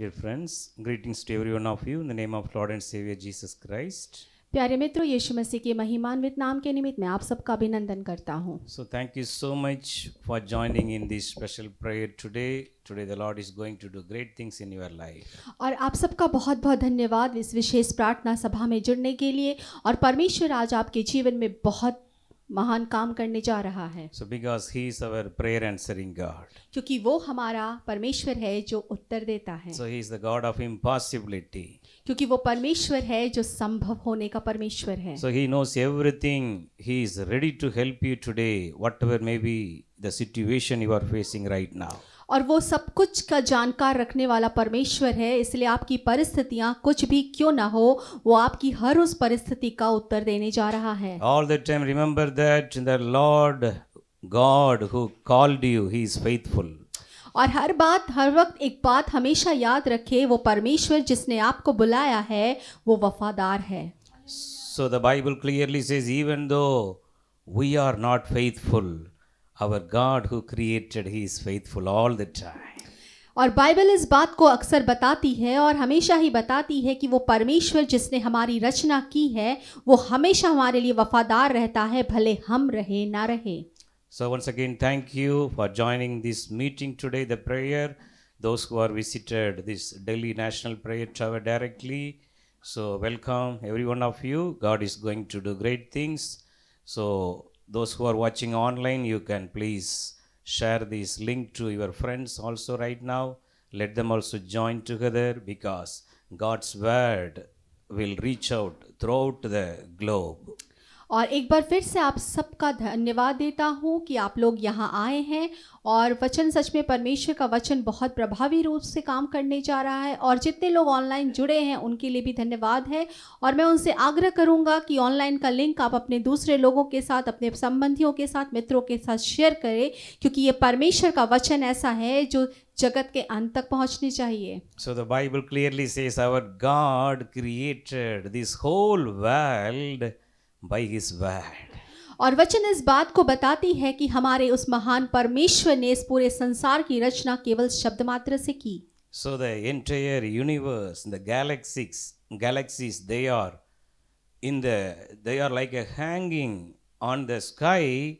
Dear friends, greetings to every one of you in the name of Lord and Savior Jesus Christ. प्यारे मित्रों, यीशु मसीह के महिमान्वित नाम के निमित्त मैं आप सबका अभिनंदन करता हूँ। So thank you so much for joining in this special prayer today. Today the Lord is going to do great things in your life. और आप सबका बहुत बहुत धन्यवाद इस विशेष प्रार्थना सभा में जुड़ने के लिए। और परमेश्वर आज आपके जीवन में बहुत महान काम करने जा रहा है। So because He is our prayer answering God. क्योंकि वो हमारा परमेश्वर है जो उत्तर देता है। So He is the God of impossibility. क्योंकि वो परमेश्वर है जो संभव होने का परमेश्वर है। So He knows everything. He is ready to help you today, whatever may be the situation you are facing right now. और वो सब कुछ का जानकार रखने वाला परमेश्वर है, इसलिए आपकी परिस्थितियां कुछ भी क्यों ना हो, वो आपकी हर उस परिस्थिति का उत्तर देने जा रहा है। All the time remember that the Lord God who called you, He is faithful. और हर वक्त एक बात हमेशा याद रखे, वो परमेश्वर जिसने आपको बुलाया है वो वफादार है। So the Bible clearly says, even though we are not faithful, our God who created, He is faithful all the time. और बाइबल इस बात को अक्सर बताती है और हमेशा ही बताती है कि वो परमेश्वर जिसने हमारी रचना की है वो हमेशा हमारे लिए वफादार रहता है, भले हम रहे ना रहे। So once again, thank you for joining this meeting today, the prayer. Those who are visited this Delhi National Prayer Tower directly, so welcome every one of you. God is going to do great things. So those who are watching online, you can please share this link to your friends also right now. Let them also join together, because God's word will reach out throughout the globe. और एक बार फिर से आप सबका धन्यवाद देता हूँ कि आप लोग यहाँ आए हैं और वचन, सच में परमेश्वर का वचन बहुत प्रभावी रूप से काम करने जा रहा है। और जितने लोग ऑनलाइन जुड़े हैं उनके लिए भी धन्यवाद है। और मैं उनसे आग्रह करूँगा कि ऑनलाइन का लिंक आप अपने दूसरे लोगों के साथ, अपने संबंधियों के साथ, मित्रों के साथ शेयर करें, क्योंकि ये परमेश्वर का वचन ऐसा है जो जगत के अंत तक पहुँचनी चाहिए। So the Bible clearly says our God created this whole world by His word. और वचन इस बात को बताती है कि हमारे उस महान परमेश्वर ने इस पूरे संसार की रचना केवल शब्द मात्र से की। So the entire universe, the galaxies, they are like a hanging on the sky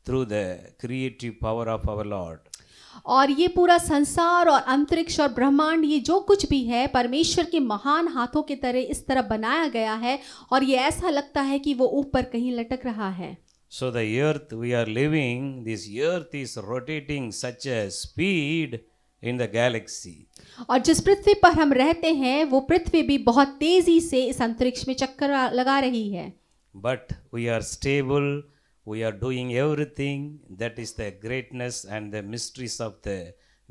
through the creative power of our Lord. और ये पूरा संसार और अंतरिक्ष और ब्रह्मांड, ये जो कुछ भी है परमेश्वर के महान हाथों की तरह इस तरह बनाया गया है और ये ऐसा लगता है कि वो ऊपर कहीं लटक रहा है। So the earth we are living, this earth is rotating such a speed in the galaxy. और जिस पृथ्वी पर हम रहते हैं वो पृथ्वी भी बहुत तेजी से इस अंतरिक्ष में चक्कर लगा रही है। But we are stable. We are doing everything. That is the greatness and the mysteries of the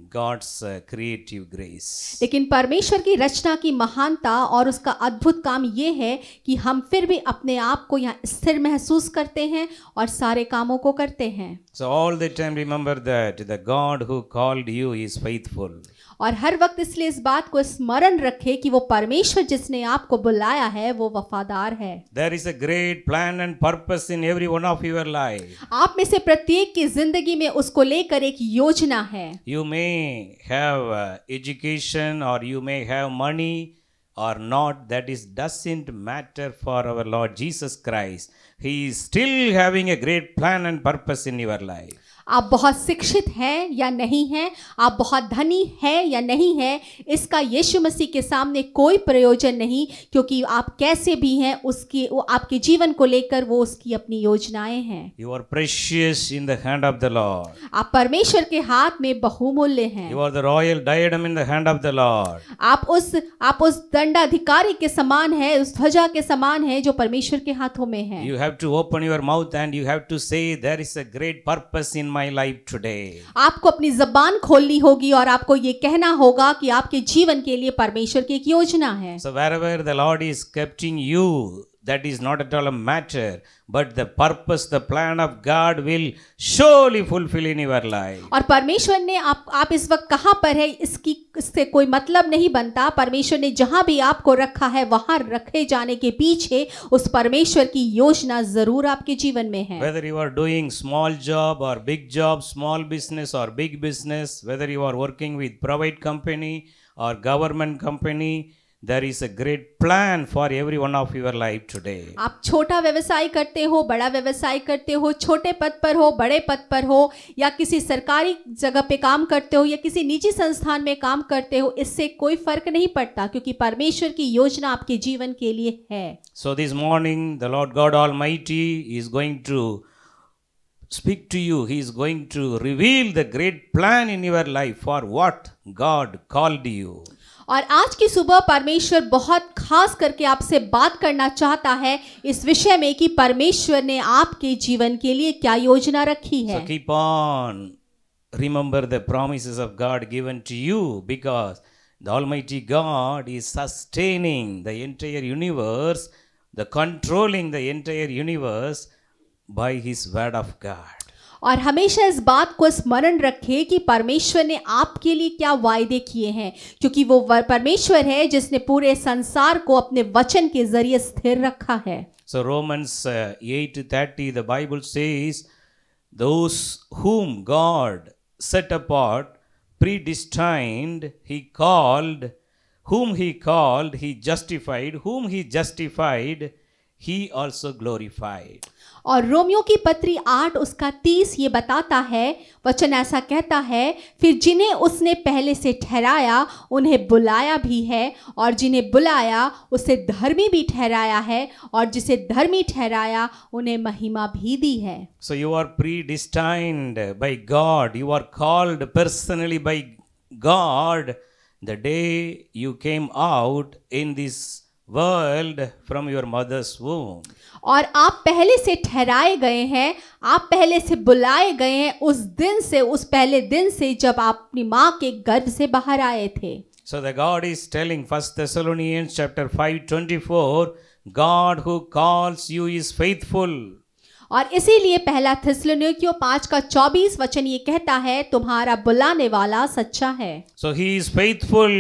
God's creative grace. लेकिन परमेश्वर की रचना की महानता और उसका अद्भुत काम ये है कि हम फिर भी अपने आप को यहाँ स्थिर महसूस करते हैं और सारे कामों को करते हैं। So all the time remember that the God who called you is faithful. और हर वक्त इसलिए इस बात को स्मरण रखें कि वो परमेश्वर जिसने आपको बुलाया है वो वफादार है। There is a great plan and purpose in every one of your life. आप में से प्रत्येक की जिंदगी में उसको लेकर एक योजना है। You may have education or you may have money or not, that doesn't matter for our Lord Jesus Christ. He is still having a great plan and purpose in your life. आप बहुत शिक्षित हैं या नहीं हैं, आप बहुत धनी हैं या नहीं हैं, इसका यीशु मसीह के सामने कोई प्रयोजन नहीं, क्योंकि आप कैसे भी हैं उसकी, वो आपके जीवन को लेकर वो उसकी अपनी योजनाएं हैं। You are precious in the hand of the Lord. आप परमेश्वर के हाथ में बहुमूल्य हैं। You are the royal diadem in the hand of the Lord. आप उस दंडाधिकारी के समान है, उस ध्वजा के समान है जो परमेश्वर के हाथों में है। You have to open your mouth and you have to say, there is a great purpose in my life today. आपको अपनी जबान खोलनी होगी और आपको ये कहना होगा कि आपके जीवन के लिए परमेश्वर की एक योजना है। So wherever the Lord is keeping you, that is not at all a matter, but the purpose, the plan of God will surely fulfill in your life. और परमेश्वर ने आप इस वक्त कहाँ पर है इससे कोई मतलब नहीं बनता। परमेश्वर ने जहाँ भी आपको रखा है वहाँ रखे जाने के पीछे उस परमेश्वर की योजना जरूर आपके जीवन में है। Whether you are doing small job or big job, small business or big business, whether you are working with private company or government company, there is a great plan for every one of your life today. आप छोटा व्यवसाय करते हो, बड़ा व्यवसाय करते हो, छोटे पद पर हो, बड़े पद पर हो, या किसी सरकारी जगह पे काम करते हो या किसी निजी संस्थान में काम करते हो, इससे कोई फर्क नहीं पड़ता, क्योंकि परमेश्वर की योजना आपके जीवन के लिए है. So this morning the Lord God Almighty is going to speak to you. He is going to reveal the great plan in your life for what God called you. और आज की सुबह परमेश्वर बहुत खास करके आपसे बात करना चाहता है इस विषय में कि परमेश्वर ने आपके जीवन के लिए क्या योजना रखी है. So keep on remember the promises of God given to you, because the Almighty God is sustaining the entire universe, the controlling the entire universe by His word of God. और हमेशा इस बात को स्मरण रखें कि परमेश्वर ने आपके लिए क्या वायदे किए हैं, क्योंकि वो परमेश्वर है जिसने पूरे संसार को अपने वचन के जरिए स्थिर रखा है. So Romans 8:30, the Bible says, those whom God set apart, predestined, He called, whom He called, He justified, whom He justified, He also glorified. और रोमियो की पत्री 8 उसका 30 ये बताता है, वचन ऐसा कहता है, फिर जिन्हें उसने पहले से ठहराया उन्हें बुलाया भी है, और जिन्हें बुलाया उसे धर्मी भी ठहराया है, और जिसे धर्मी ठहराया उन्हें महिमा भी दी है. So you are predestined by God, you are called personally by God the day you came out in this world from your mother's womb. और आप पहले से ठहराए गए हैं, आप पहले से बुलाए गए हैं उस दिन से, उस पहले दिन से जब आप अपनी माँ के गर्भ से बाहर आए थे. So the God is telling, 1 Thessalonians chapter 5:24, God who calls you is faithful. और इसीलिए पहला थिस्सलुनीकियों 5:24 वचन ये कहता है, तुम्हारा बुलाने वाला सच्चा है. So He is faithful.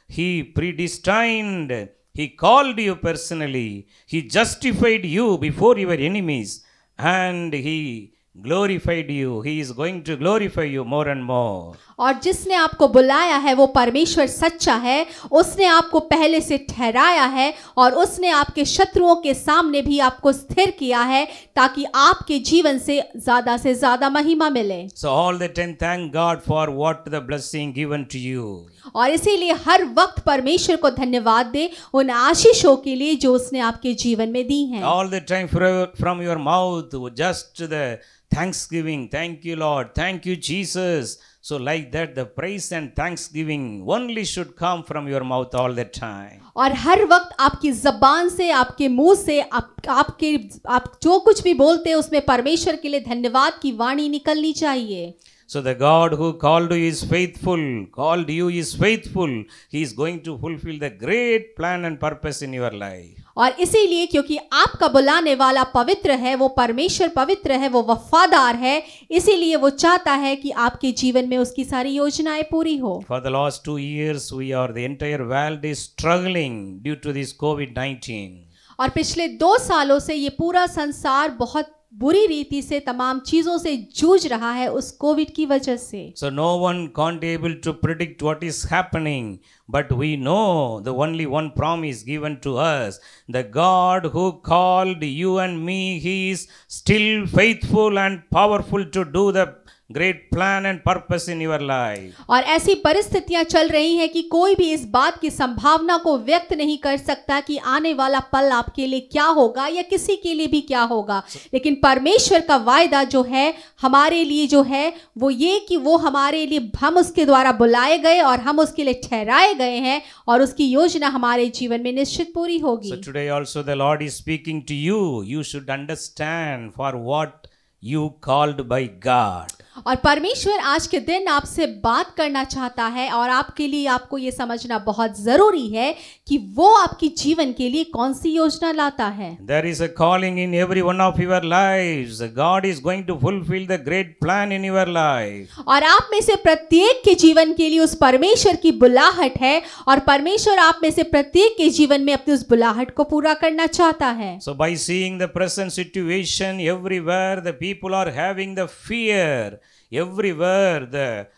He predestined. He called you personally. He justified you before your enemies. And He glorified you. He is going to glorify you more and more. और जिसने आपको बुलाया है वो परमेश्वर सच्चा है. उसने आपको पहले से ठहराया है और उसने आपके शत्रुओं के सामने भी आपको स्थिर किया है, ताकि आपके जीवन से ज्यादा महिमा मिले. So all the time thank God for what the blessing given to you. और इसीलिए हर वक्त परमेश्वर को धन्यवाद दे उन आशीषों के लिए जो उसने आपके जीवन में दी हैं. All the time from your mouth just the thanksgiving. Thank you Lord. Thank you Jesus. So like that the praise and thanksgiving only should come from your mouth all the time. और हर वक्त आपकी जबान से, आपके मुंह से, आप जो कुछ भी बोलते हैं उसमें परमेश्वर के लिए धन्यवाद की वाणी निकलनी चाहिए. So the God who called you is faithful, called you is faithful. He is going to fulfill the great plan and purpose in your life. और इसीलिए क्योंकि आपका बुलाने वाला पवित्र है, वो परमेश्वर पवित्र है, वो वफादार है, इसीलिए वो चाहता है कि आपके जीवन में उसकी सारी योजनाएं पूरी हो. For the last 2 years the entire world is struggling due to this COVID-19. और पिछले 2 सालों से ये पूरा संसार बहुत बुरी रीति से तमाम चीजों से जूझ रहा है उस कोविड की वजह से. So no one can't able to predict what is happening, but we know the only one promise given to us, the God who called you and me, He is still faithful and powerful to do the great plan and purpose in your life. और ऐसी परिस्थितियां चल रही हैं कि कोई भी इस बात की संभावना को व्यक्त नहीं कर सकता कि आने वाला पल आपके लिए क्या होगा या किसी के लिए भी क्या होगा. लेकिन परमेश्वर का वायदा जो है हमारे लिए जो है वो ये कि वो हमारे लिए, हम उसके द्वारा बुलाए गए और हम उसके लिए ठहराए गए हैं और उसकी योजना हमारे जीवन में निश्चित पूरी होगी. So today also the Lord is speaking to you. You should understand for what you called by God. और परमेश्वर आज के दिन आपसे बात करना चाहता है और आपके लिए आपको ये समझना बहुत जरूरी है कि वो आपकी जीवन के लिए कौन सी योजना लाता है. There is a calling in every one of your lives. God is going to fulfill the great plan in your life. और आप में से प्रत्येक के जीवन के लिए उस परमेश्वर की बुलाहट है और परमेश्वर आप में से प्रत्येक के जीवन में अपनी उस बुलाहट को पूरा करना चाहता है. So by seeing the present situation everywhere, the people are having the fear. Everywhere the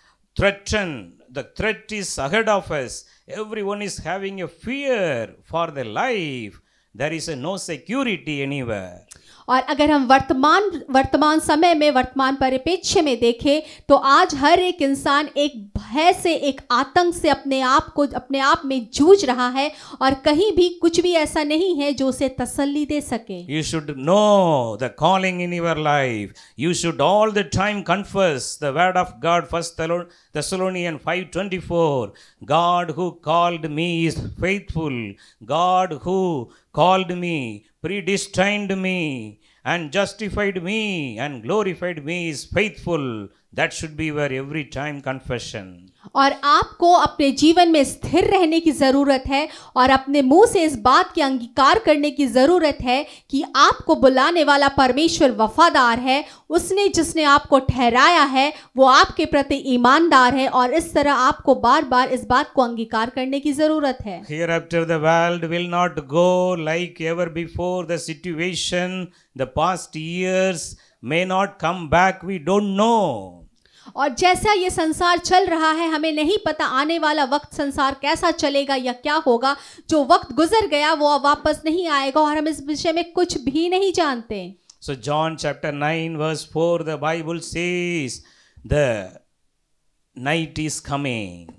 the threat is ahead of us. Everyone is having a fear for their life. There is no security anywhere. और अगर हम वर्तमान समय में वर्तमान परिप्रेक्ष्य में देखें तो आज हर एक इंसान एक भय से एक आतंक से अपने आप में जूझ रहा है और कहीं भी कुछ भी ऐसा नहीं है जो उसे तसल्ली दे सके. You should know the calling in your life. You should all the time confess the word of God. 1 Thessalonians 5:24. God who called me is faithful. God who called me, predestined me, and justified me, and glorified me is faithful. That should be your every time confession. और आपको अपने जीवन में स्थिर रहने की ज़रूरत है और अपने मुंह से इस बात के अंगीकार करने की ज़रूरत है कि आपको बुलाने वाला परमेश्वर वफादार है. उसने जिसने आपको ठहराया है वो आपके प्रति ईमानदार है और इस तरह आपको बार बार इस बात को अंगीकार करने की ज़रूरत है. Hereafter the world will not go like ever before. The situation, the past years may not come back. We don't know. और जैसा ये संसार चल रहा है हमें नहीं पता आने वाला वक्त संसार कैसा चलेगा या क्या होगा. जो वक्त गुजर गया वो वापस नहीं आएगा और हम इस विषय में कुछ भी नहीं जानते. So John chapter 9 verse 4, the Bible says the night is coming.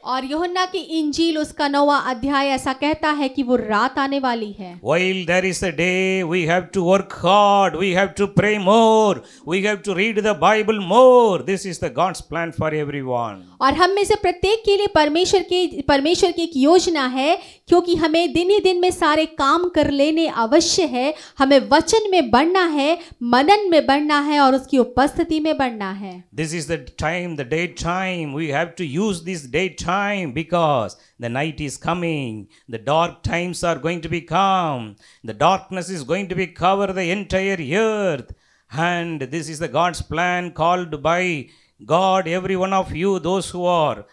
और यूहन्ना की इंजील उसका 9वां अध्याय ऐसा कहता है कि वो रात आने वाली है. While there is a day, we have to work hard, we have to pray more, we have to read the Bible more. This is the God's plan for everyone. और हम में से प्रत्येक के लिए परमेश्वर की एक योजना है क्योंकि हमें दिन ही दिन में सारे काम कर लेने अवश्य है. हमें वचन में बढ़ना है, मनन में बढ़ना है और उसकी उपस्थिति में बढ़ना है. This is the time, the day time. We have to use this day time because the night is coming. The dark times are going to be come. The darkness is going to be cover the entire earth. And this is the God's plan called by God. Every one of you, those who are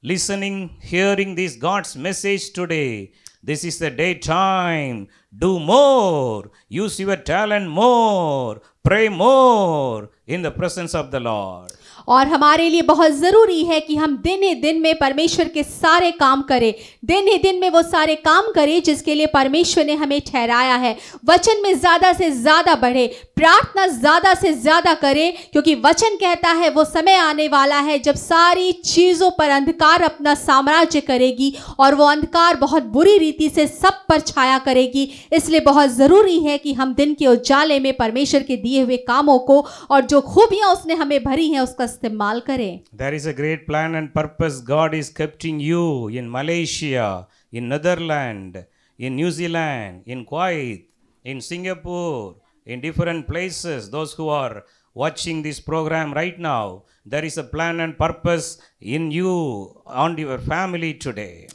listening, hearing this God's message today, this is the day time. Do more. Use your talent more. Pray more in the presence of the Lord. और हमारे लिए बहुत ज़रूरी है कि हम दिन ही दिन में परमेश्वर के सारे काम करें. दिन ही दिन में वो सारे काम करें जिसके लिए परमेश्वर ने हमें ठहराया है. वचन में ज़्यादा से ज़्यादा बढ़े, प्रार्थना ज़्यादा से ज़्यादा करें क्योंकि वचन कहता है वो समय आने वाला है जब सारी चीज़ों पर अंधकार अपना साम्राज्य करेगी और वो अंधकार बहुत बुरी रीति से सब पर छाया करेगी. इसलिए बहुत ज़रूरी है कि हम दिन के उजाले में परमेश्वर के दिए हुए कामों को और जो खूबियाँ उसने हमें भरी हैं उसका इस्तेमाल करें. There is a great plan and purpose. God is keeping you in Malaysia, in Netherlands, in New Zealand, in Kuwait, in Singapore, in different places. Those who are watching this program right now, there is a plan and purpose in you, on your family today.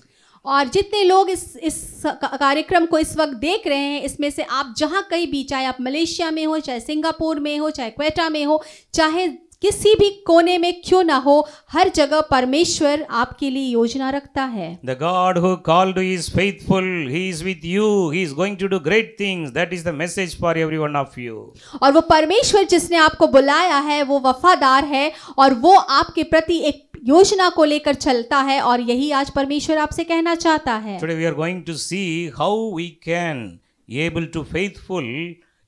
और जितने लोग इस कार्यक्रम को इस वक्त देख रहे हैं इसमें से आप जहां कहीं भी, चाहे आप मलेशिया में हो, चाहे सिंगापुर में हो, चाहे क्वेटा में हो, चाहे किसी भी कोने में क्यों ना हो, हर जगह परमेश्वर आपके लिए योजना रखता है. The God who called you is faithful. He is with you. He is going to do great things. That is the message for every one of you. और वो परमेश्वर जिसने आपको बुलाया है वो वफादार है और वो आपके प्रति एक योजना को लेकर चलता है और यही आज परमेश्वर आपसे कहना चाहता है. Today we are going to see how we can able to faithful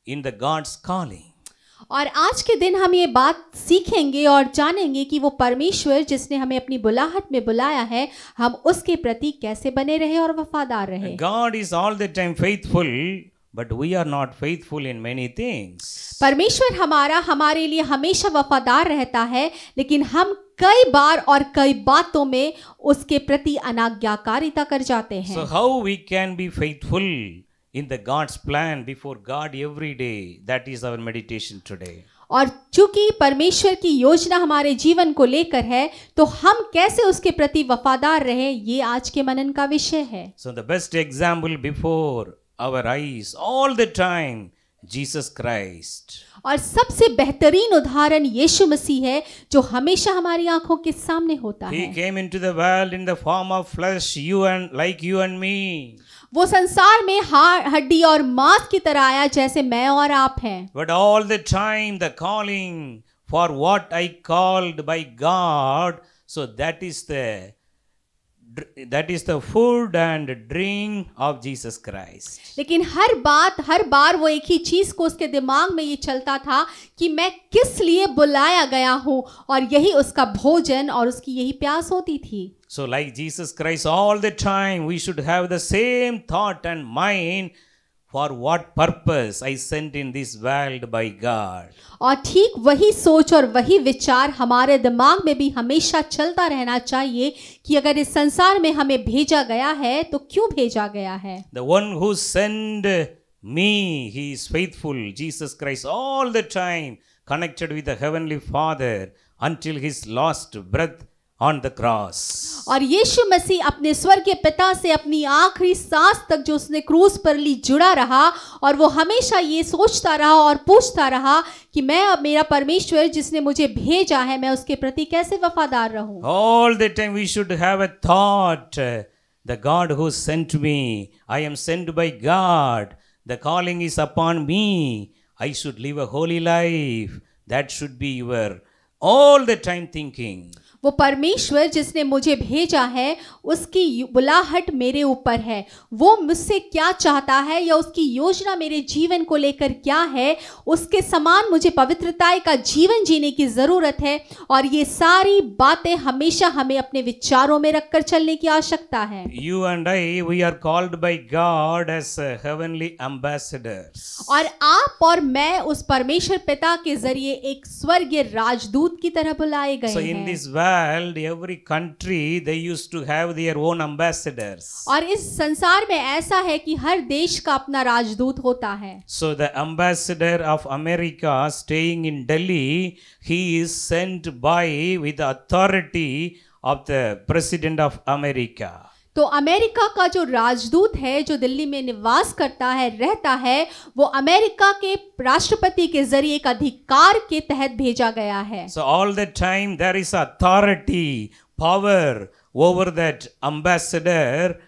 in the God's calling. और आज के दिन हम ये बात सीखेंगे और जानेंगे कि वो परमेश्वर जिसने हमें अपनी बुलाहट में बुलाया है हम उसके प्रति कैसे बने रहे और वफादार रहे. God is all the time faithful, but we are not faithful in many things. परमेश्वर हमारे लिए हमेशा वफादार रहता है लेकिन हम कई बार और कई बातों में उसके प्रति अनाज्ञाकारिता कर जाते हैं. So how we can be faithful in the God's plan before God every day? That is our meditation today. और चूंकि परमेश्वर की योजना हमारे जीवन को लेकर है तो हम कैसे उसके प्रति वफादार रहे ये आज के मनन का विषय है. So the best example before our eyes all the time, Jesus Christ. और सबसे बेहतरीन उदाहरण यीशु मसीह है जो हमेशा हमारी आंखों के सामने होता He है. came into the world in the form of flesh, like you and me. वो संसार में हड्डी और मांस की तरह आया जैसे मैं और आप हैं. But all the time the calling for what I called by God So that is the food and drink of Jesus Christ. लेकिन हर बार वो एक ही चीज को उसके दिमाग में ये चलता था कि मैं किस लिए बुलाया गया हूँ, और यही उसका भोजन और उसकी यही प्यास होती थी. So like Jesus Christ, all the time we should have the same thought and mind. For what purpose I sent in this world by God. और ठीक वही सोच और वही विचार हमारे दिमाग में भी हमेशा चलता रहना चाहिए कि अगर इस संसार में हमें भेजा गया है तो क्यों भेजा गया है. The one who sent me, he is faithful. Jesus Christ, all the time connected with the Heavenly Father until his last breath on the cross. और यीशु मसीह अपने स्वर्गीय पिता से अपनी आखिरी सांस तक जो उसने क्रूस पर ली जुड़ा रहा, और वो हमेशा ये सोचता रहा और पूछता रहा कि मैं अब मेरा परमेश्वर जिसने मुझे भेजा है मैं उसके प्रति कैसे वफादार रहूं. All the time we should have a thought, the God who sent me, I am sent by God, the calling is upon me, I should live a holy life. That should be your all the time thinking. वो परमेश्वर जिसने मुझे भेजा है उसकी बुलाहट मेरे ऊपर है, वो मुझसे क्या चाहता है या उसकी योजना मेरे जीवन को लेकर क्या है, उसके समान मुझे पवित्रता का जीवन जीने की ज़रूरत है. और ये सारी बातें हमेशा हमें अपने विचारों में रखकर चलने की आवश्यकता है. You and I, we are called by God as heavenly ambassadors. और आप और मैं उस परमेश्वर पिता के जरिए एक स्वर्गीय राजदूत की तरह बुलाए गए So in हैं. this world, every country, they used to have their own ambassadors. और इस संसार में ऐसा है कि हर देश का अपना राजदूत होता है. So the ambassador of America staying in Delhi, he is sent by with the authority of the President of America. तो अमेरिका का जो राजदूत है जो दिल्ली में निवास करता है रहता है, वो अमेरिका के राष्ट्रपति के जरिए एक अधिकार के तहत भेजा गया है. So all the time there is authority, power over that ambassador.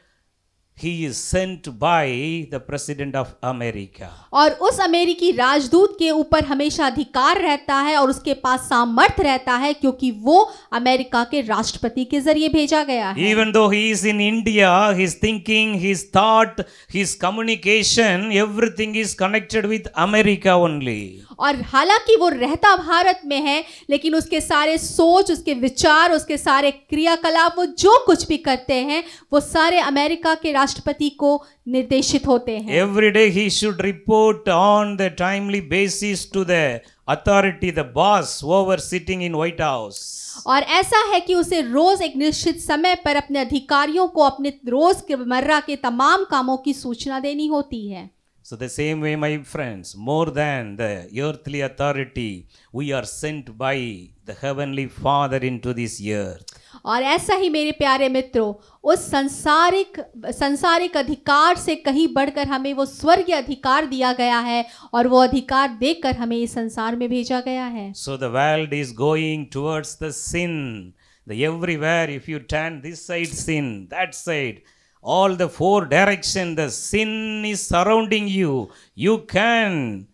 He is sent by the President of America. और उस अमेरिकी राजदूत के ऊपर हमेशा अधिकार रहता है और उसके पास सामर्थ्य रहता है क्योंकि वो अमेरिका के राष्ट्रपति के जरिए भेजा गया है. Even though he is in India, his thinking, his thought, his communication, everything is connected with America only. और हालांकि वो रहता भारत में है, लेकिन उसके सारे सोच, उसके विचार, उसके सारे क्रियाकलाप, वो जो कुछ भी करते हैं वो सारे अमेरिका के राष्ट्रपति को निर्देशित होते हैं. Every day he should report on the timely basis to the authority, the boss over sitting in White House. और ऐसा है कि उसे रोज एक निश्चित समय पर अपने अधिकारियों को अपने रोज के मर्रा के तमाम कामों की सूचना देनी होती है. So the same way, my friends, more than the earthly authority, we are sent by the Heavenly Father into this earth. और ऐसा ही मेरे प्यारे मित्रों, उस संसारिक अधिकार से कहीं बढ़कर हमें वो स्वर्गीय अधिकार दिया गया है और वो अधिकार देकर हमें इस संसार में भेजा गया है. So the world is going towards the sin. The everywhere, if you turn this side, sin, that side, all the four directions, the sin is surrounding you. You can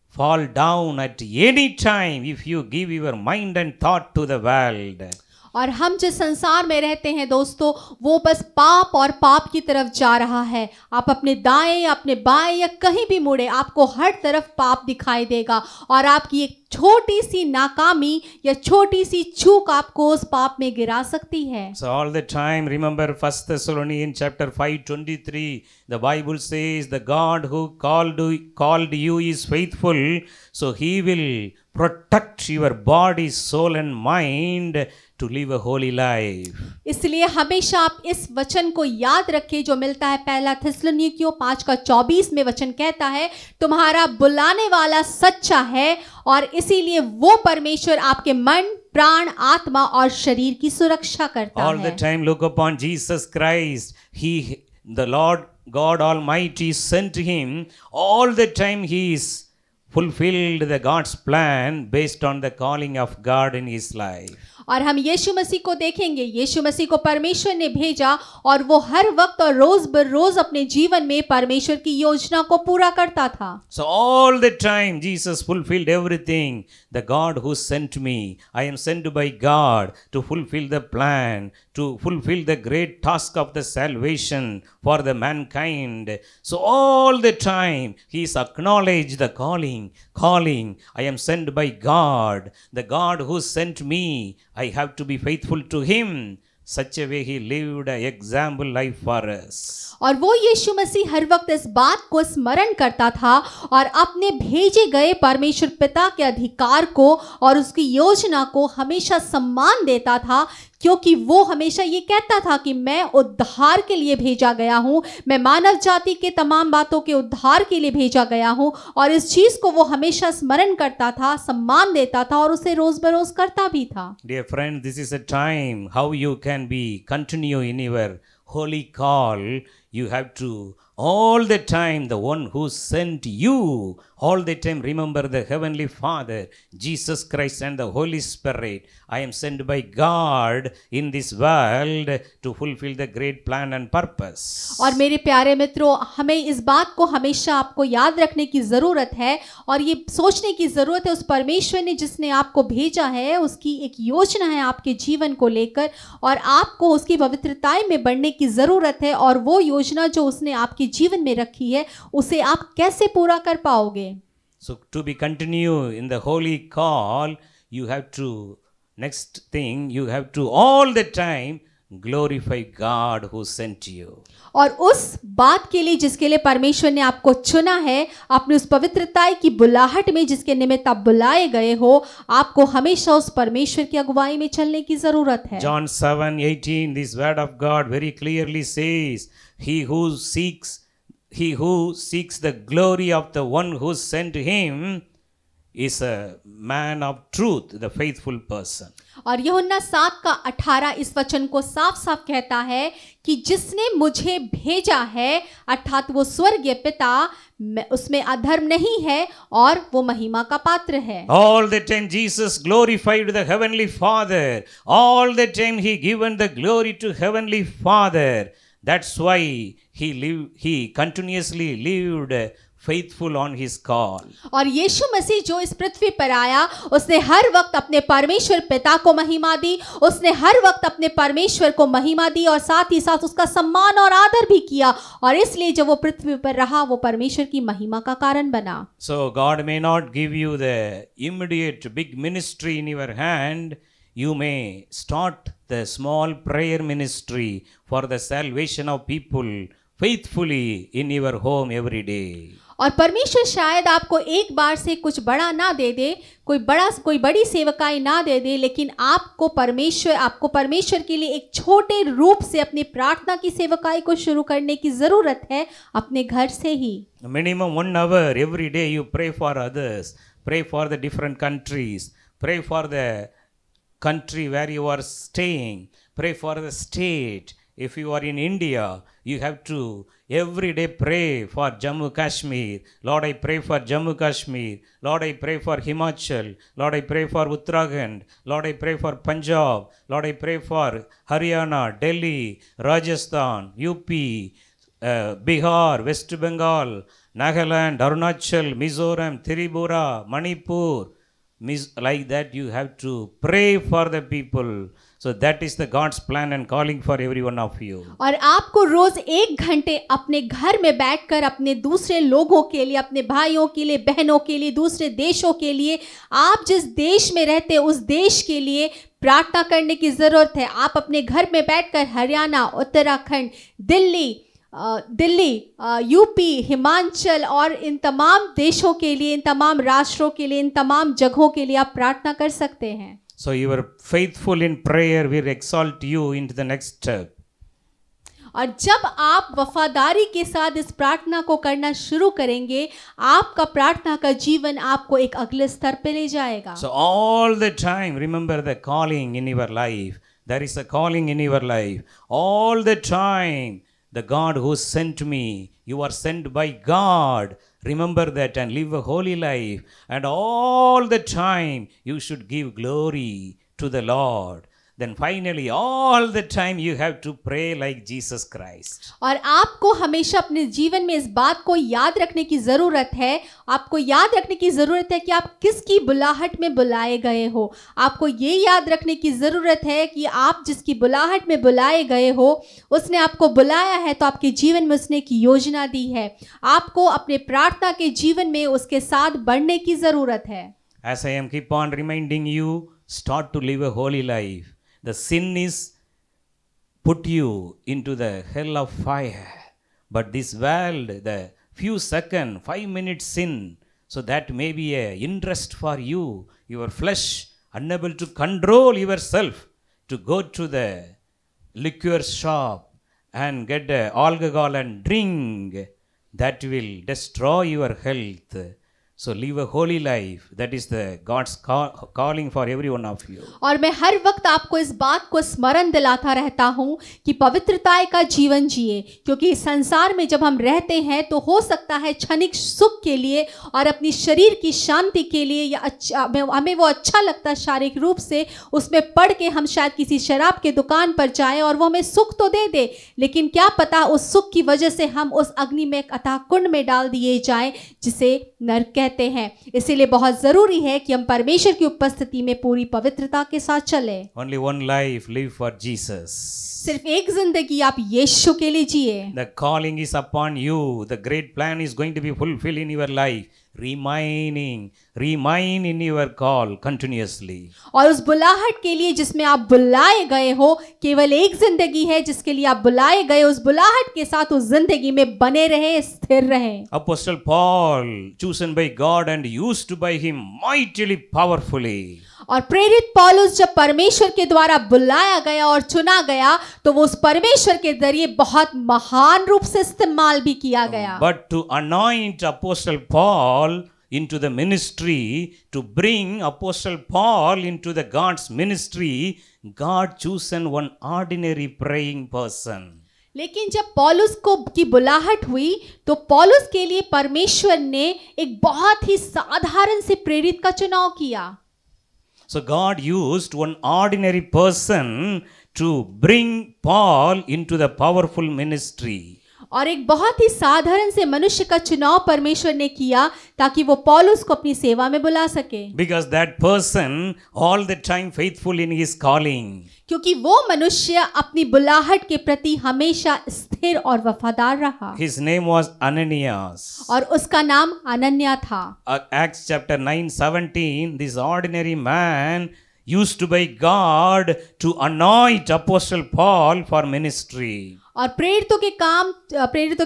fall down at any time if you give your mind and thought to the world. और हम जिस संसार में रहते हैं दोस्तों, वो बस पाप और पाप की तरफ जा रहा है. आप अपने दाएं या अपने बाएं या कहीं भी मुड़े, आपको हर तरफ पाप दिखाई देगा और आपकी एक छोटी सी नाकामी या छोटी सी चूक आपको उस पाप में गिरा सकती है. So all the time, remember 1 Thessalonians chapter 5:23, the Bible says the God who called you is faithful, so he will protect your body, soul and mind to live a holy life. इसलिए हमेशा आप इस वचन को याद रखें जो मिलता है 1 थिस्सलुनीकियों 5:24 में. वचन कहता है, तुम्हारा बुलाने वाला सच्चा है और इसीलिए वो परमेश्वर आपके मन, प्राण, आत्मा और शरीर की सुरक्षा करता All the है. time look upon Jesus Christ. The Lord God Almighty sent him. All the time he is fulfilled the God's plan based on the calling of God in his life. और हम यीशु मसीह को देखेंगे, यीशु मसीह को परमेश्वर ने भेजा और वो हर वक्त और रोज बरोज अपने जीवन में परमेश्वर की योजना को पूरा करता था। So all the time Jesus fulfilled everything. The God who sent me, I am sent by God to fulfill the plan, to fulfill the great task of the salvation for the mankind. So all the time he is acknowledged the calling. I am sent by God. The God who sent me, I have to be faithful to him. Such a way he lived an example life for us. और वो यीशु मसीह हर वक्त इस बात को स्मरण करता था और अपने भेजे गए परमेश्वर पिता के अधिकार को और उसकी योजना को हमेशा सम्मान देता था, क्योंकि वो हमेशा ये कहता था कि मैं उद्धार के लिए भेजा गया हूँ, मैं मानव जाति के तमाम बातों के उद्धार के लिए भेजा गया हूँ। और इस चीज़ को वो हमेशा स्मरण करता था, सम्मान देता था और उसे रोज बरोज करता भी था। Dear friend, this is a time how you can be continue in your holy call. You have to all the time the one who sent you, all the time remember the heavenly Father, Jesus Christ and the Holy Spirit. I am sent by God in this world to fulfill the great plan and purpose. और मेरे प्यारे मित्रों, हमें इस बात को हमेशा आपको याद रखने की ज़रूरत है और ये सोचने की ज़रूरत है, उस परमेश्वर ने जिसने आपको भेजा है उसकी एक योजना है आपके जीवन को लेकर और आपको उसकी पवित्रताएं में बढ़ने की ज़रूरत है। और वो योजना जो उसने आपके जीवन में रखी है उसे आप कैसे पूरा कर पाओगे। So to be continue in the holy call, you have to, next thing, you have to all the time glorify God who sent you. और उस बात के लिए जिसके लिए परमेश्वर ने आपको चुना है, अपनी उस पवित्रताई की बुलाहट में जिसके निमित्त आप बुलाए गए हो, आपको हमेशा उस परमेश्वर की अगुवाई में चलने की जरूरत है। John 7:18, this word of God very clearly says, he who seeks the glory of the one who sent him is a man of truth, the faithful person. और यूहन्ना 7:18 इस वचन को साफ साफ कहता है कि जिसने मुझे भेजा है, अर्थात वो स्वर्गीय पिता, उसमें अधर्म नहीं है और वो महिमा का पात्र है। All the time Jesus glorified the heavenly Father. All the time he given the glory to heavenly Father. That's why he continuously lived faithful on his call. और यीशु मसीह जो इस पृथ्वी पर आया, उसने हर वक्त अपने परमेश्वर पिता को महिमा दी, उसने हर वक्त अपने परमेश्वर को महिमा दी और साथ ही साथ उसका सम्मान और आदर भी किया। और इसलिए जब वो पृथ्वी पर रहा, वो परमेश्वर की महिमा का कारण बना। So God may not give you the immediate big ministry in your hand. You may start the small prayer ministry for the salvation of people faithfully in your home every day. और परमेश्वर शायद आपको एक बार से कुछ बड़ा ना दे दे, कोई बड़ी सेवकाई ना दे दे, लेकिन आपको परमेश्वर के लिए एक छोटे रूप से अपनी प्रार्थना की सेवकाई को शुरू करने की जरूरत है, अपने घर से ही। Minimum 1 hour every day you pray for others, pray for the different countries, pray for the country where you are staying, pray for the state. If you are in India, you have to every day pray for Jammu Kashmir. Lord, I pray for Jammu Kashmir. Lord, I pray for Himachal. Lord, I pray for Uttarakhand. Lord, I pray for Punjab. Lord, I pray for Haryana, Delhi, Rajasthan, UP, Bihar, West Bengal, Nagaland, Arunachal, Mizoram, Tripura, Manipur. Like that you have to pray for the people. So that is the God's plan and calling for every one of you. और आपको रोज 1 घंटे अपने घर में बैठकर अपने दूसरे लोगों के लिए, अपने भाइयों के लिए, बहनों के लिए, दूसरे देशों के लिए, आप जिस देश में रहते उस देश के लिए प्रार्थना करने की जरूरत है। आप अपने घर में बैठकर हरियाणा, उत्तराखंड, दिल्ली, यूपी, हिमाचल और इन तमाम देशों के लिए, इन तमाम राष्ट्रों के लिए, इन तमाम जगहों के लिए आप प्रार्थना कर सकते हैं। So you are faithful in prayer, will exalt you into the next step. और जब आप वफादारी के साथ इस प्रार्थना को करना शुरू करेंगे, आपका प्रार्थना का जीवन आपको एक अगले स्तर पे ले जाएगा। So all the time remember the calling in your life. There is a calling in your life. All the time the God who sent me, you are sent by God. Remember that and live a holy life. And all the time you should give glory to the Lord, then finally all the time you have to pray like Jesus Christ. और आपको हमेशा अपने जीवन में इस बात को याद रखने की ज़रूरत है, आपको याद रखने की ज़रूरत है कि आप किसकी बुलाहट में बुलाए गए हो। आपको ये याद रखने की ज़रूरत है कि आप जिसकी बुलाहट में बुलाए गए हो, उसने आपको बुलाया है तो आपके जीवन में उसने एक योजना दी है। आपको अपने प्रार्थना के जीवन में उसके साथ बढ़ने की ज़रूरत है। As I am keep on reminding you, start to live a holy life. The sin is put you into the hell of fire. But this world, the few second, 5 minutes sin, so that may be a interest for you, your flesh, unable to control yourself, to go to the liquor shop and get alcohol and drink. That will destroy your health. So live a holy life. That is the God's calling for every one of you. और मैं हर वक्त आपको इस बात को स्मरण दिलाता रहता हूँ कि पवित्रता का जीवन जिए, क्योंकि इस संसार में जब हम रहते हैं तो हो सकता है क्षणिक सुख के लिए और अपनी शरीर की शांति के लिए या हमें वो अच्छा लगता है शारीरिक रूप से, उसमें पढ़ के हम शायद किसी शराब के दुकान पर जाएं और वो हमें सुख तो दे दे, लेकिन क्या पता उस सुख की वजह से हम उस अग्नि में एक अथाह कुंड में डाल दिए जाएं जिसे नरक कहते हैं। इसीलिए बहुत जरूरी है कि हम परमेश्वर की उपस्थिति में पूरी पवित्रता के साथ चलें। Only one life, live for Jesus. सिर्फ एक जिंदगी आप यीशु के लिए जिए। The calling is upon you. The great plan is going to be fulfilled in your life. Remain in your call continuously. और उस बुलाहट के लिए जिसमें आप बुलाए गए हो, केवल एक जिंदगी है जिसके लिए आप बुलाए गए, उस बुलाहट के साथ उस जिंदगी में बने रहे, स्थिर रहे। Apostle Paul, chosen by God and used by him mightily powerfully. और प्रेरित पौलुस जब परमेश्वर के द्वारा बुलाया गया और चुना गया तो वो उस परमेश्वर के जरिए बहुत महान रूप से इस्तेमाल भी किया गया। But to anoint Apostle Paul into the ministry, to bring Apostle Paul into the God's ministry, God chosen one ordinary praying person. लेकिन जब पौलुस को की बुलाहट हुई तो पौलुस के लिए परमेश्वर ने एक बहुत ही साधारण से प्रेरित का चुनाव किया। So God used one ordinary person to bring Paul into the powerful ministry. और एक बहुत ही साधारण से मनुष्य का चुनाव परमेश्वर ने किया ताकि वो पौलुस को अपनी सेवा में बुला सके। Because that person all the time faithful in his calling. क्योंकि वो मनुष्य अपनी बुलाहट के प्रति हमेशा स्थिर और वफादार रहा। His name was Ananias. और उसका नाम अनन्या था। Acts chapter 9:17, this ordinary man used by God to anoint Apostle Paul for ministry. और प्रेरितों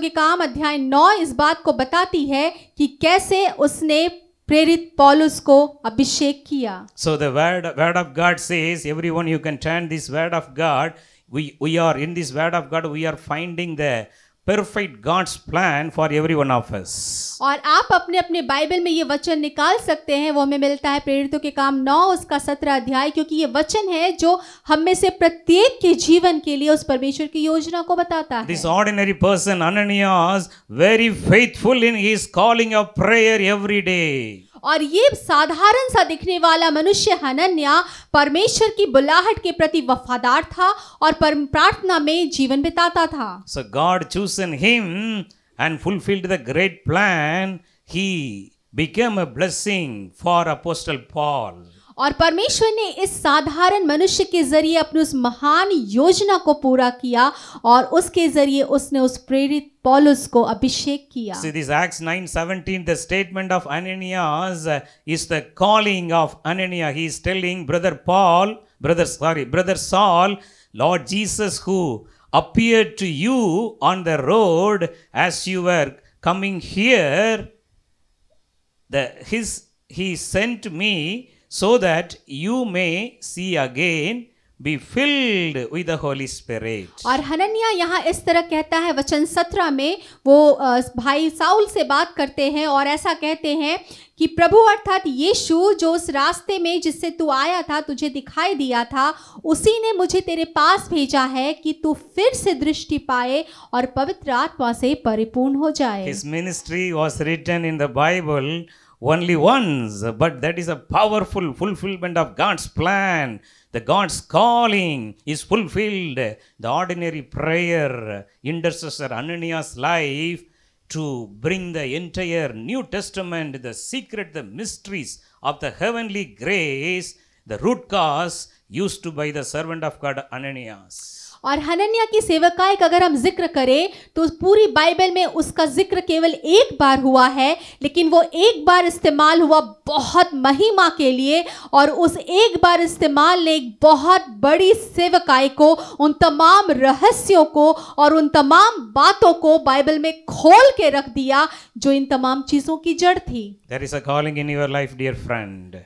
के काम अध्याय 9 इस बात को बताती है कि कैसे उसने प्रेरित पौलुस को अभिषेक किया। So the word of God says, everyone you can turn this word of God, we are in this word of God, we are finding the perfect God's plan for every one of us. और आप अपने अपने Bible में ये वचन निकाल सकते हैं, वो हमें मिलता है प्रेरितों के काम 9 उसका 17 अध्याय, क्योंकि ये वचन है जो हम में से प्रत्येक के जीवन के लिए उस परमेश्वर की योजना को बताता है। This ordinary person Ananias very faithful in his calling of prayer every day. और ये साधारण सा दिखने वाला मनुष्य हनन्या परमेश्वर की बुलाहट के प्रति वफादार था और प्रार्थना में जीवन बिताता था। So God chosen him and fulfilled the great plan. He became a blessing for Apostle Paul. और परमेश्वर ने इस साधारण मनुष्य के जरिए अपनी उस महान योजना को पूरा किया और उसके जरिए उसने उस प्रेरित पौलुस को अभिषेक किया। See this Acts 9:17, the statement of Ananias is the calling of Ananias. He is telling brother Saul, Lord Jesus who appeared to you on the road as you were coming here, he sent me so that you may see again, be filled with the Holy Spirit. और Hananya यहाँ इस तरह कहता है वचन 17 में, वो भाई साउल से बात करते हैं और ऐसा कहते हैं कि प्रभु अर्थात यीशु जो उस रास्ते में जिससे तू आया था, तुझे दिखाई दिया था, उसी ने मुझे तेरे पास भेजा है कि तू फिर से दृष्टि पाए और पवित्र आत्मा से परिपूर्ण हो जाए। His ministry was written in the Bible only once, but that is a powerful fulfillment of God's plan. The God's calling is fulfilled. The ordinary prayer, intercessor Ananias' life to bring the entire New Testament, the secret, the mysteries of the heavenly grace, the root cause used to by the servant of God Ananias. और हनन्याह की सेवकाई का अगर हम जिक्र करें तो पूरी बाइबल में उसका जिक्र केवल एक बार हुआ है, लेकिन वो एक बार इस्तेमाल हुआ बहुत महिमा के लिए, और उस एक बार इस्तेमाल ने एक बहुत बड़ी सेवकाई को, उन तमाम रहस्यों को और उन तमाम बातों को बाइबल में खोल के रख दिया जो इन तमाम चीजों की जड़ थी. There is a calling in your life, dear friend.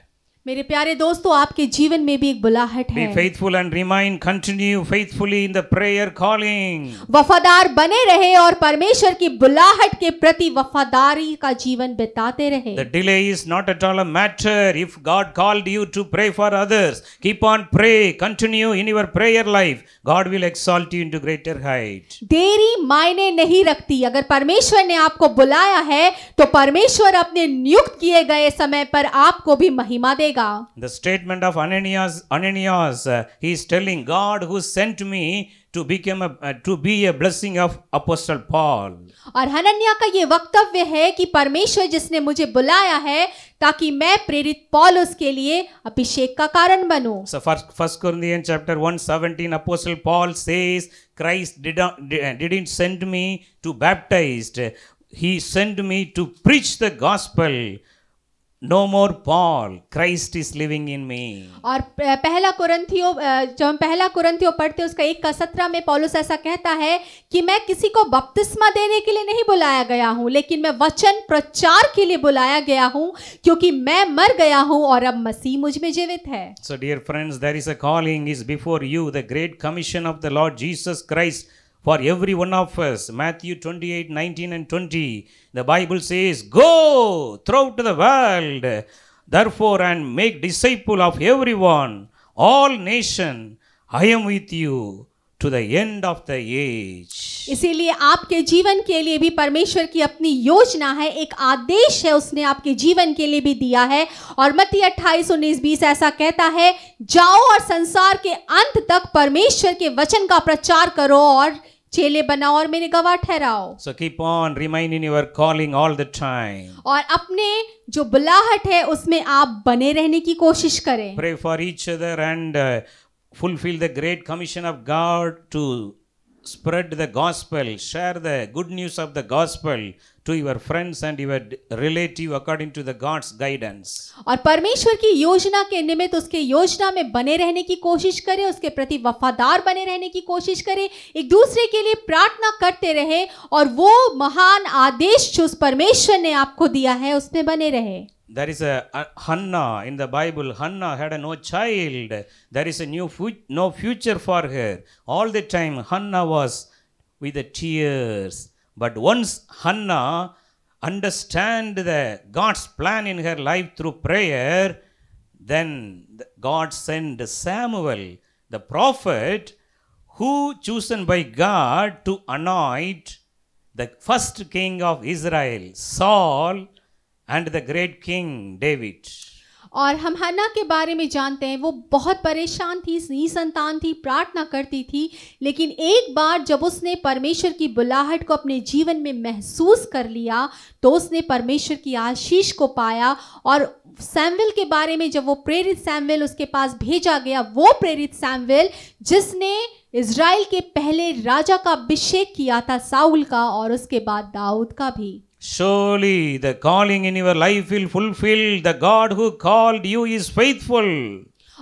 मेरे प्यारे दोस्तों, आपके जीवन में भी एक बुलाहट है. Be faithful and remain, continue faithfully in the prayer calling. वफादार बने रहे और परमेश्वर की बुलाहट के प्रति वफादारी का जीवन बिताते रहे. The delay is not at all a matter. If God called you to pray for others, keep on pray, continue in your prayer life. God will exalt you into greater height. देरी मायने नहीं रखती. अगर परमेश्वर ने आपको बुलाया है तो परमेश्वर अपने नियुक्त किए गए समय पर आपको भी महिमा देगा. The statement of Ananias, he is telling, God who sent me to be a blessing of Apostle Paul. और हनन्याह का ये वक्तव्य है कि परमेश्वर जिसने मुझे बुलाया है ताकि मैं प्रेरित पौलुस के लिए अभिषेक का कारण बनूं. So First Corinthians chapter 1:17, Apostle Paul says, Christ didn't send me to baptize. He sent me to preach the gospel. No more Paul, Christ is living in me. और पहला कुरिन्थियों, जब हम पहला कुरिन्थियों पढ़ते हैं उसका 1:17 में पौलुस ऐसा कहता है कि मैं किसी को बपतिस्मा देने के लिए नहीं बुलाया गया हूँ, लेकिन मैं वचन प्रचार के लिए बुलाया गया हूँ, क्योंकि मैं मर गया हूँ और अब मसीह मुझ में जीवित है. So dear friends, there is a calling is before you, the great commission of the Lord Jesus Christ for every one of us. Matthew 28:19 and 20. The Bible says, go throughout the world, therefore, and make disciple of everyone, all nation. I am with you to the end of the age. इसीलिए आपके जीवन के लिए भी परमेश्वर की अपनी योजना है, एक आदेश है उसने आपके जीवन के लिए भी दिया है. और मत्ती 28:19-20 ऐसा कहता है, जाओ और संसार के अंत तक परमेश्वर के वचन का प्रचार करो और चेले बनाओ और मेरे गवाह ठहराओ. So keep on, remain in your calling all the time. और अपने जो बुलाहट है उसमें आप बने रहने की कोशिश करें. Pray for each other and fulfill the great commission of God to spread the gospel, share the good news of the gospel to your friends and your relative according to the God's guidance. और परमेश्वर की योजना के निमित्त उसके योजना में बने रहने की कोशिश करें, उसके प्रति वफादार बने रहने की कोशिश करें, एक दूसरे के लिए प्रार्थना करते रहे और वो महान आदेश जो उस परमेश्वर ने आपको दिया है उसमें बने रहे. There is a Hannah in the Bible. Hannah had no child. There is a no future for her. All the time Hannah was with the tears. But once Hannah understand the God's plan in her life through prayer, then God sent Samuel, the prophet, who chosen by God to anoint the first king of Israel, Saul, and the great king David. और हम हन्ना के बारे में जानते हैं, वो बहुत परेशान थी, निसंतान थी, प्रार्थना करती थी, लेकिन एक बार जब उसने परमेश्वर की बुलाहट को अपने जीवन में महसूस कर लिया तो उसने परमेश्वर की आशीष को पाया. और सैमुएल के बारे में जब वो प्रेरित सैमुएल उसके पास भेजा गया, वो प्रेरित सैमुएल जिसने इज़राइल के पहले राजा का अभिषेक किया था, साउल का, और उसके बाद दाऊद का भी. Surely the calling in your life will fulfill. The God who called you is faithful.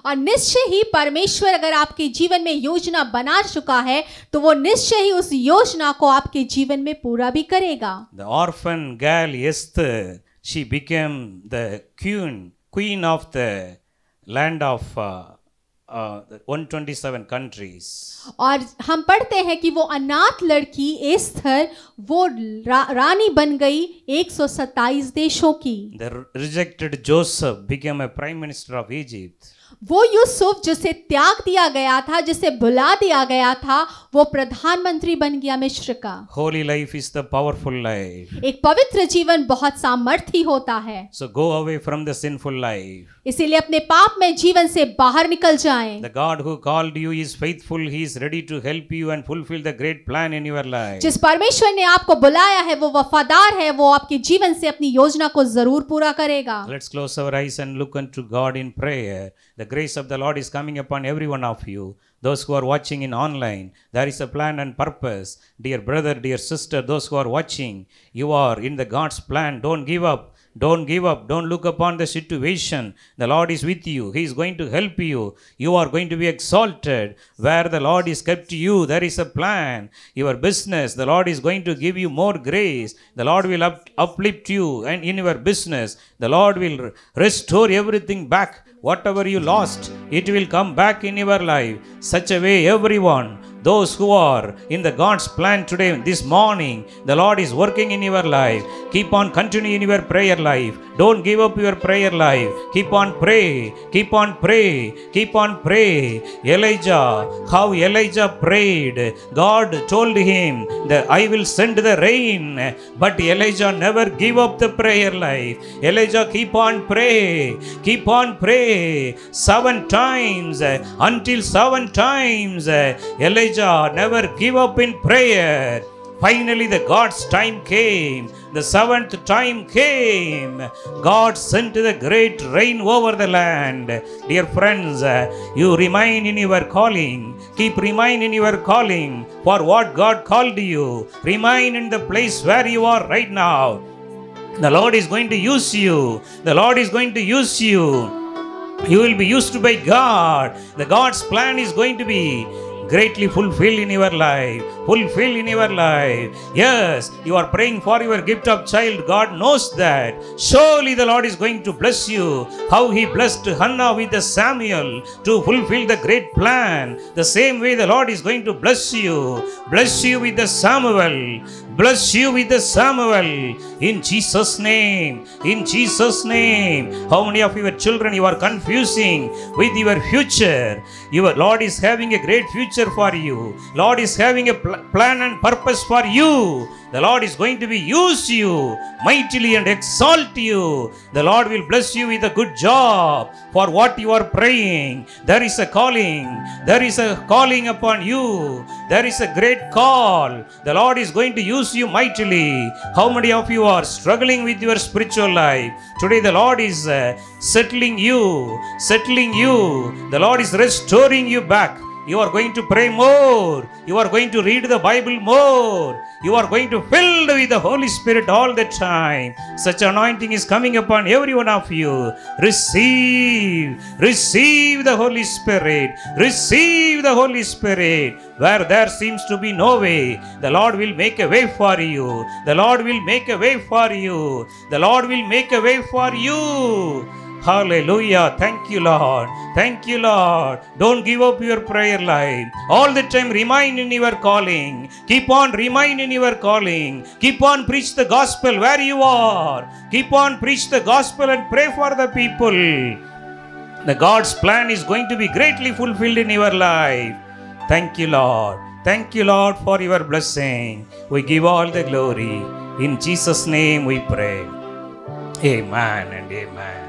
और निश्चय ही परमेश्वर अगर आपके जीवन में योजना बना चुका है तो वो निश्चय ही उस योजना को आपके जीवन में पूरा भी करेगा. The orphan girl Esther, she became the queen of the land of 127 countries. और हम पढ़ते हैं कि वो अनाथ लड़की एस्थर वो रानी बन गई 127 देशों की. The rejected Joseph became a prime minister of Egypt. वो यूसुफ जिसे त्याग दिया गया था, जिसे बुला दिया गया था, वो प्रधानमंत्री बन गया मिस्र का। Holy life is the powerful life. एक पवित्र जीवन बहुत सामर्थी होता है। So go away from the sinful life. इसीलिए अपने पाप में जीवन से बाहर निकल जाएं। The God who called you is faithful. He is ready to help you and fulfill the great plan in your life. जिस परमेश्वर ने आपको बुलाया है वो वफादार है, वो आपके जीवन से अपनी योजना को जरूर पूरा करेगा। Let's close our eyes and look unto God in prayer. The grace of the Lord is coming upon every one of you. Those who are watching in online, there is a plan and purpose. Dear brother, dear sister, those who are watching, you are in the God's plan. Don't give up. Don't give up. Don't look upon the situation. The Lord is with you. He is going to help you. You are going to be exalted. Where the Lord is kept you, there is a plan. Your business, the Lord is going to give you more grace. The Lord will uplift you, and in your business, the Lord will restore everything back. Whatever you lost, it will come back in your life. Such a way, everyone, those who are in the God's plan today, this morning, the Lord is working in your life. Keep on continuing in your prayer life. Don't give up your prayer life. Keep on pray. Keep on pray. Keep on pray. Elijah, how Elijah prayed. God told him that I will send the rain. But Elijah never give up the prayer life. Elijah keep on pray. Keep on pray. 7 times. Until 7 times. Elijah never give up in prayer. Finally, the God's time came. The 7th time came. God sent the great rain over the land. Dear friends, you remain in your calling. Keep remaining in your calling for what God called you. Remain in the place where you are right now. The Lord is going to use you. The Lord is going to use you. You will be used by God. The God's plan is going to be greatly fulfilled in your life. Fulfilled in your life. Yes, you are praying for your gift of child. God knows that. Surely the Lord is going to bless you. How He blessed Hannah with the Samuel to fulfill the great plan. The same way the Lord is going to bless you. Bless you with the Samuel. Bless you with the Samuel. In Jesus' name. In Jesus' name. How many of your children you are confusing with your future? Your Lord is having a great future for you. Lord is having a plan and purpose for you. The Lord is going to be use you mightily and exalt you. The Lord will bless you with a good job for what you are praying. There is a calling. There is a calling upon you. There is a great call. The Lord is going to use you mightily. How many of you are struggling with your spiritual life? Today the Lord is settling you. Settling you. The Lord is restoring you back. You are going to pray more. You are going to read the Bible more. You are going to fill with the Holy Spirit all the time. Such anointing is coming upon every one of you. Receive. Receive the Holy Spirit. Receive the Holy Spirit. Where there seems to be no way, the Lord will make a way for you. The Lord will make a way for you. The Lord will make a way for you. Hallelujah. Thank you, Lord. Thank you, Lord. Don't give up your prayer life. All the time remain in your calling. Keep on remain in your calling. Keep on preach the gospel where you are. Keep on preach the gospel and pray for the people. The God's plan is going to be greatly fulfilled in your life. Thank you, Lord. Thank you, Lord, for your blessing. We give all the glory. In Jesus' name we pray. Amen and amen.